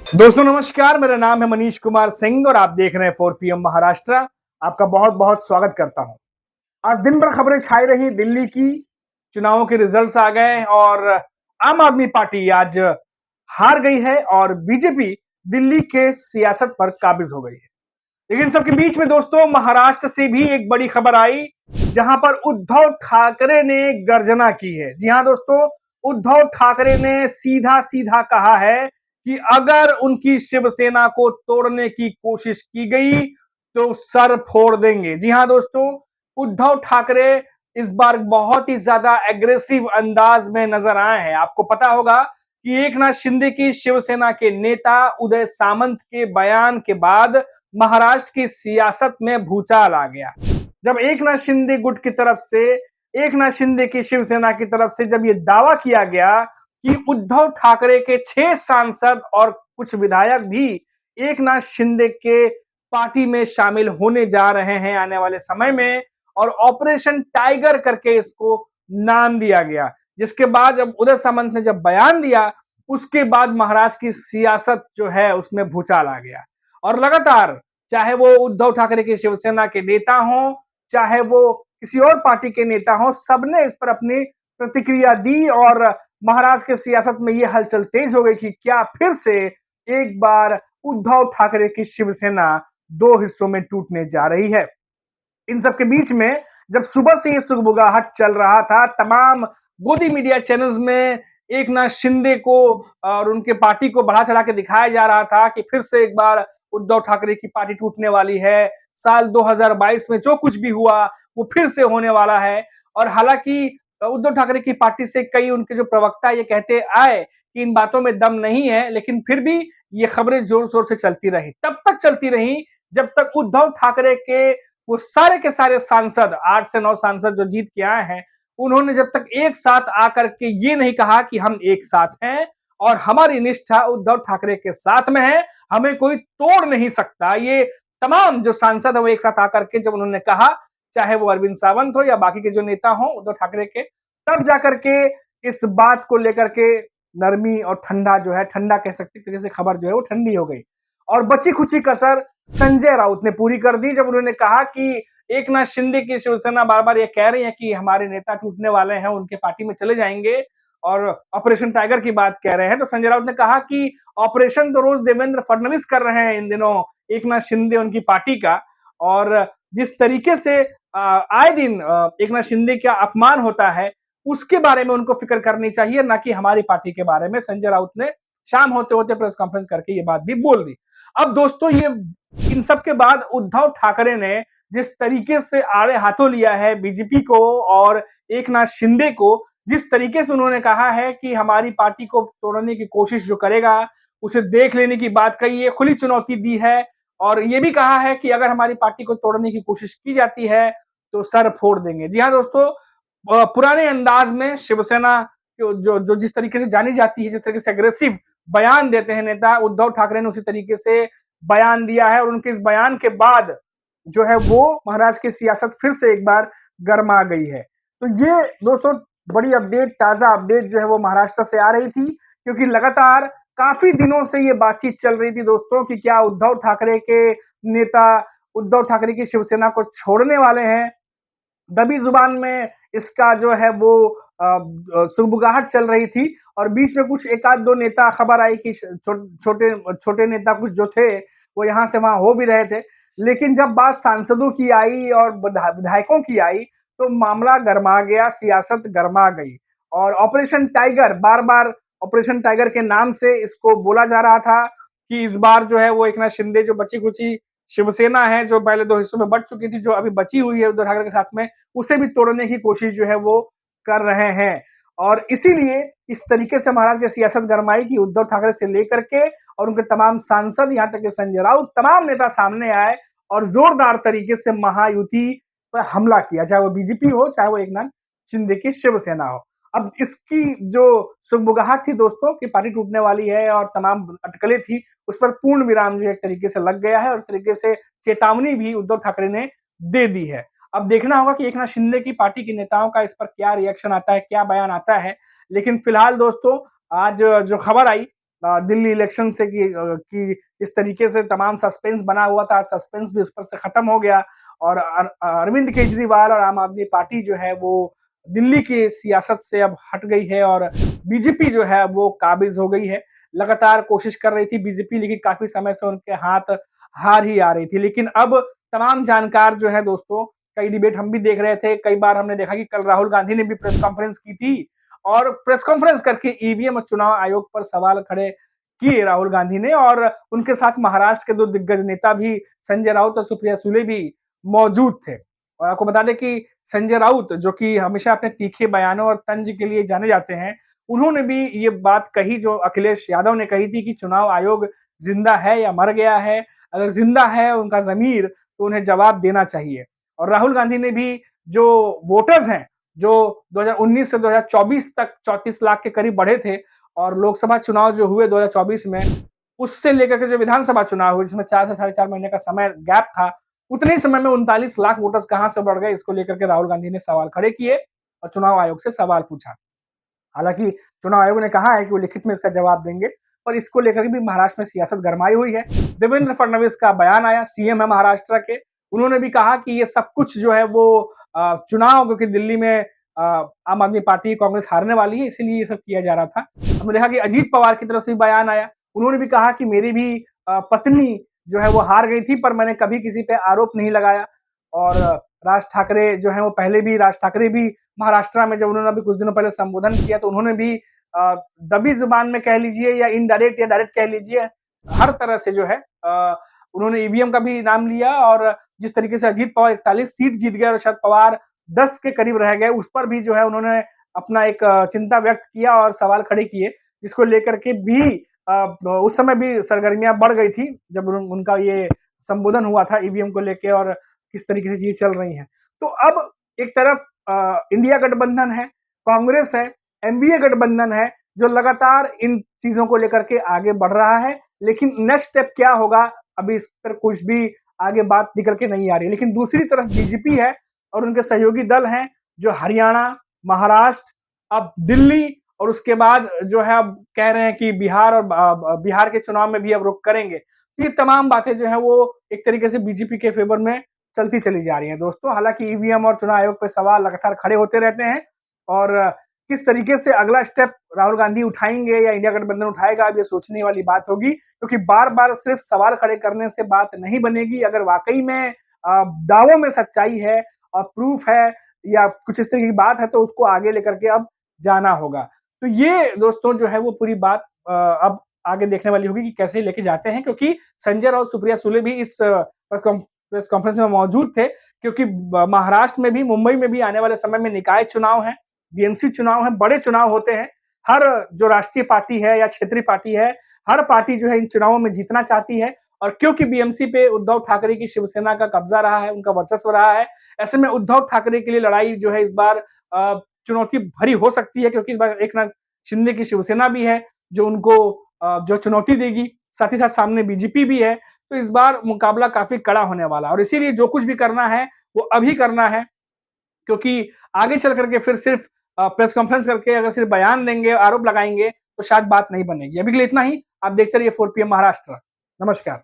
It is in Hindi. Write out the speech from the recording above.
दोस्तों नमस्कार, मेरा नाम है मनीष कुमार सिंह और आप देख रहे हैं 4 PM महाराष्ट्र। आपका बहुत बहुत स्वागत करता हूं। आज दिन भर खबरें छाई रही दिल्ली की, चुनावों के रिजल्ट्स आ गए और आम आदमी पार्टी आज हार गई है और बीजेपी दिल्ली के सियासत पर काबिज हो गई है। लेकिन सबके बीच में दोस्तों महाराष्ट्र से भी एक बड़ी खबर आई, जहां पर उद्धव ठाकरे ने गर्जना की है। जी हां दोस्तों, उद्धव ठाकरे ने सीधा सीधा कहा है कि अगर उनकी शिवसेना को तोड़ने की कोशिश की गई तो सर फोड़ देंगे। जी हां दोस्तों, उद्धव ठाकरे इस बार बहुत ही ज्यादा एग्रेसिव अंदाज में नजर आए हैं। आपको पता होगा कि एकनाथ शिंदे की शिवसेना के नेता उदय सामंत के बयान के बाद महाराष्ट्र की सियासत में भूचाल आ गया। जब एकनाथ शिंदे गुट की तरफ से, एकनाथ शिंदे की शिवसेना की तरफ से जब ये दावा किया गया कि उद्धव ठाकरे के 6 सांसद और कुछ विधायक भी एकनाथ शिंदे के पार्टी में शामिल होने जा रहे हैं आने वाले समय में, और ऑपरेशन टाइगर करके इसको नाम दिया गया, जिसके बाद जब उदय सामंत ने जब बयान दिया, उसके बाद महाराष्ट्र की सियासत जो है उसमें भूचाल आ गया। और लगातार चाहे वो उद्धव ठाकरे की शिवसेना के नेता हों, चाहे वो किसी और पार्टी के नेता हों, सबने इस पर अपनी प्रतिक्रिया दी और महाराष्ट्र के सियासत में ये हलचल तेज हो गई कि क्या फिर से एक बार उद्धव ठाकरे की शिवसेना दो हिस्सों में टूटने जा रही है। इन सब के बीच में जब सुबह से ये सुगबुगाहट चल रहा था, तमाम गोदी मीडिया चैनल्स में एकनाथ शिंदे को और उनके पार्टी को बढ़ा चढ़ा के दिखाया जा रहा था कि फिर से एक बार उद्धव ठाकरे की पार्टी टूटने वाली है। साल 2022 में जो कुछ भी हुआ वो फिर से होने वाला है। और हालांकि उद्धव ठाकरे की पार्टी से कई उनके जो प्रवक्ता ये कहते आए कि इन बातों में दम नहीं है, लेकिन फिर भी ये खबरें जोर शोर से चलती रही। तब तक चलती रही जब तक उद्धव ठाकरे के वो सारे के सारे सांसद, 8 से 9 सांसद जो जीत के आए हैं, उन्होंने जब तक एक साथ आकर के ये नहीं कहा कि हम एक साथ हैं और हमारी निष्ठा उद्धव ठाकरे के साथ में है, हमें कोई तोड़ नहीं सकता। ये तमाम जो सांसद है वो एक साथ आकर के जब उन्होंने कहा, चाहे वो अरविंद सावंत हो या बाकी के जो नेता हो उद्धव ठाकरे के, तब जाकर के इस बात को लेकर के नरमी और ठंडा जो है, ठंडा कह सकते तरीके से खबर जो है वो ठंडी हो गई। और बची खुची कसर संजय राउत ने पूरी कर दी जब उन्होंने कहा कि एकनाथ शिंदे की शिवसेना बार बार ये कह रही है कि हमारे नेता टूटने वाले हैं, उनके पार्टी में चले जाएंगे और ऑपरेशन टाइगर की बात कह रहे हैं। तो संजय राउत ने कहा कि ऑपरेशन तो रोज देवेंद्र फडणवीस कर रहे हैं इन दिनों, एकनाथ शिंदे उनकी पार्टी का। और जिस तरीके से आए दिन एकनाथ शिंदे का अपमान होता है, उसके बारे में उनको फिक्र करनी चाहिए, ना कि हमारी पार्टी के बारे में। संजय राउत ने शाम होते होते प्रेस कॉन्फ्रेंस करके ये बात भी बोल दी। अब दोस्तों ये इन सब के बाद उद्धव ठाकरे ने जिस तरीके से आड़े हाथों लिया है बीजेपी को और एकनाथ शिंदे को, जिस तरीके से उन्होंने कहा है कि हमारी पार्टी को तोड़ने की कोशिश जो करेगा उसे देख लेने की बात कही है, खुली चुनौती दी है। और ये भी कहा है कि अगर हमारी पार्टी को तोड़ने की कोशिश की जाती है तो सर फोड़ देंगे। जी हाँ दोस्तों, पुराने अंदाज में शिवसेना जो जो जिस तरीके से जानी जाती है, जिस तरीके से अग्रेसिव बयान देते हैं नेता, उद्धव ठाकरे ने उसी तरीके से बयान दिया है। और उनके इस बयान के बाद जो है वो महाराष्ट्र की सियासत फिर से एक बार गर्मा गई है। तो ये दोस्तों बड़ी अपडेट, ताजा अपडेट जो है वो महाराष्ट्र से आ रही थी, क्योंकि लगातार काफी दिनों से ये बातचीत चल रही थी दोस्तों कि क्या उद्धव ठाकरे के नेता उद्धव ठाकरे की शिवसेना को छोड़ने वाले हैं। दबी जुबान में इसका जो है वो सुगबुगाहट चल रही थी। और बीच में कुछ एक आध दो नेता खबर आई कि छोटे छोटे नेता कुछ जो थे वो यहाँ से वहां हो भी रहे थे। लेकिन जब बात सांसदों की आई और विधायकों की आई तो मामला गरमा गया, सियासत गरमा गई। और ऑपरेशन टाइगर, बार बार ऑपरेशन टाइगर के नाम से इसको बोला जा रहा था कि इस बार जो है वो एकनाथ शिंदे जो बची खुची शिवसेना है, जो पहले दो हिस्सों में बट चुकी थी, जो अभी बची हुई है उद्धव ठाकरे के साथ में, उसे भी तोड़ने की कोशिश जो है वो कर रहे हैं। और इसीलिए इस तरीके से महाराष्ट्र की सियासत गरमाई कि उद्धव ठाकरे से लेकर के और उनके तमाम सांसद, यहाँ तक कि संजय राउत, तमाम नेता सामने आए और जोरदार तरीके से महायुति पर हमला किया, चाहे वो बीजेपी हो, चाहे वो एकनाथ शिंदे की शिवसेना हो। अब इसकी जो सुगबुगाहट थी दोस्तों कि पार्टी टूटने वाली है और तमाम अटकलें थी, उस पर पूर्ण विराम जो एक तरीके से लग गया है और तरीके से चेतावनी भी उद्धव ठाकरे ने दे दी है। अब देखना होगा कि एकनाथ शिंदे की पार्टी के नेताओं का इस पर क्या रिएक्शन आता है, क्या बयान आता है। लेकिन फिलहाल दोस्तों आज जो खबर आई दिल्ली इलेक्शन से कि जिस तरीके से तमाम सस्पेंस बना हुआ था, सस्पेंस भी उस पर से खत्म हो गया और अरविंद केजरीवाल और आम आदमी पार्टी जो है वो दिल्ली की सियासत से अब हट गई है और बीजेपी जो है वो काबिज हो गई है। लगातार कोशिश कर रही थी बीजेपी, लेकिन काफी समय से उनके हाथ हार ही आ रही थी। लेकिन अब तमाम जानकार जो है दोस्तों, कई डिबेट हम भी देख रहे थे, कई बार हमने देखा कि कल राहुल गांधी ने भी प्रेस कॉन्फ्रेंस की थी और प्रेस कॉन्फ्रेंस करके ईवीएम और चुनाव आयोग पर सवाल खड़े किए राहुल गांधी ने और उनके साथ महाराष्ट्र के दो दिग्गज नेता भी संजय राउत और सुप्रिया सुले भी मौजूद थे। और आपको बता दें कि संजय राउत, जो कि हमेशा अपने तीखे बयानों और तंज के लिए जाने जाते हैं, उन्होंने भी ये बात कही जो अखिलेश यादव ने कही थी कि चुनाव आयोग जिंदा है या मर गया है। अगर जिंदा है उनका ज़मीर, तो उन्हें जवाब देना चाहिए। और राहुल गांधी ने भी जो वोटर्स हैं, जो 2019 से 2024 तक 34 लाख के करीब बढ़े थे और लोकसभा चुनाव जो हुए 2024 में, उससे लेकर के जो विधानसभा चुनाव हुए जिसमें 4 से साढ़े 4 महीने का समय गैप था, उतने ही समय में 39 लाख वोटर्स कहां से बढ़ गए, इसको लेकर के राहुल गांधी ने सवाल खड़े किए और चुनाव आयोग से सवाल पूछा। हालांकि चुनाव आयोग ने कहा है कि वो लिखित में इसका जवाब देंगे, पर इसको लेकर भी महाराष्ट्र में सियासत गरमाई हुई है। देवेंद्र फडणवीस का बयान आया, सीएम है महाराष्ट्र के, उन्होंने भी कहा कि ये सब कुछ जो है वो चुनाव, क्योंकि दिल्ली में आम आदमी पार्टी कांग्रेस हारने वाली है, इसीलिए ये सब किया जा रहा था। हमने देखा कि अजीत पवार की तरफ से भी बयान आया, उन्होंने भी कहा कि मेरी भी पत्नी जो है वो हार गई थी, पर मैंने कभी किसी पे आरोप नहीं लगाया। और राज ठाकरे जो है वो पहले भी, राज ठाकरे भी महाराष्ट्र में जब उन्होंने अभी कुछ दिनों पहले संबोधन किया तो उन्होंने भी दबी जुबान में कह लीजिए या इनडायरेक्ट या डायरेक्ट कह लीजिए, हर तरह से जो है उन्होंने ईवीएम का भी नाम लिया और जिस तरीके से अजीत पवार 41 सीट जीत गए और शरद पवार 10 के करीब रह गए, उस पर भी जो है उन्होंने अपना एक चिंता व्यक्त किया और सवाल खड़े किए, जिसको लेकर के भी उस समय भी सरगर्मियां बढ़ गई थी जब उनका ये संबोधन हुआ था ईवीएम को लेके और किस तरीके से चीजें चल रही हैं। तो अब एक तरफ इंडिया गठबंधन है, कांग्रेस है, एनडीए गठबंधन है, जो लगातार इन चीजों को लेकर के आगे बढ़ रहा है, लेकिन नेक्स्ट स्टेप क्या होगा अभी इस पर कुछ भी आगे बात निकल के नहीं आ रही है। लेकिन दूसरी तरफ बीजेपी है और उनके सहयोगी दल हैं जो हरियाणा, महाराष्ट्र, अब दिल्ली और उसके बाद जो है अब कह रहे हैं कि बिहार और बिहार के चुनाव में भी अब रुख करेंगे। तो ये तमाम बातें जो है वो एक तरीके से बीजेपी के फेवर में चलती चली जा रही हैं दोस्तों। हालांकि ईवीएम और चुनाव आयोग पर सवाल लगातार खड़े होते रहते हैं और किस तरीके से अगला स्टेप राहुल गांधी उठाएंगे या इंडिया गठबंधन उठाएगा, अब ये सोचने वाली बात होगी, क्योंकि बार बार सिर्फ सवाल खड़े करने से बात नहीं बनेगी। अगर वाकई में दावों में सच्चाई है और प्रूफ है या कुछ इस तरह की बात है तो उसको आगे लेकर के अब जाना होगा। तो ये दोस्तों जो है वो पूरी बात अब आगे देखने वाली होगी कि कैसे लेके जाते हैं, क्योंकि संजय राउत, सुप्रिया सुले भी इस प्रेस कॉन्फ्रेंस में मौजूद थे, क्योंकि महाराष्ट्र में भी, मुंबई में भी आने वाले समय में निकाय चुनाव है, बीएमसी चुनाव है, बड़े चुनाव होते हैं। हर जो राष्ट्रीय पार्टी है या क्षेत्रीय पार्टी है, हर पार्टी जो है इन चुनावों में जीतना चाहती है और क्योंकि बीएमसी पे उद्धव ठाकरे की शिवसेना का कब्जा रहा है, उनका वर्चस्व रहा है, ऐसे में उद्धव ठाकरे के लिए लड़ाई जो है इस बार चुनौती भरी हो सकती है, क्योंकि इस बार एकनाथ शिंदे की शिवसेना भी है जो उनको जो चुनौती देगी, साथ ही साथ सामने बीजेपी भी है। तो इस बार मुकाबला काफी कड़ा होने वाला है और इसीलिए जो कुछ भी करना है वो अभी करना है, क्योंकि आगे चल करके फिर सिर्फ प्रेस कॉन्फ्रेंस करके अगर सिर्फ बयान देंगे, आरोप लगाएंगे तो शायद बात नहीं बनेगी। अभी के लिए इतना ही। आप देखते रहिए 4 PM महाराष्ट्र। नमस्कार।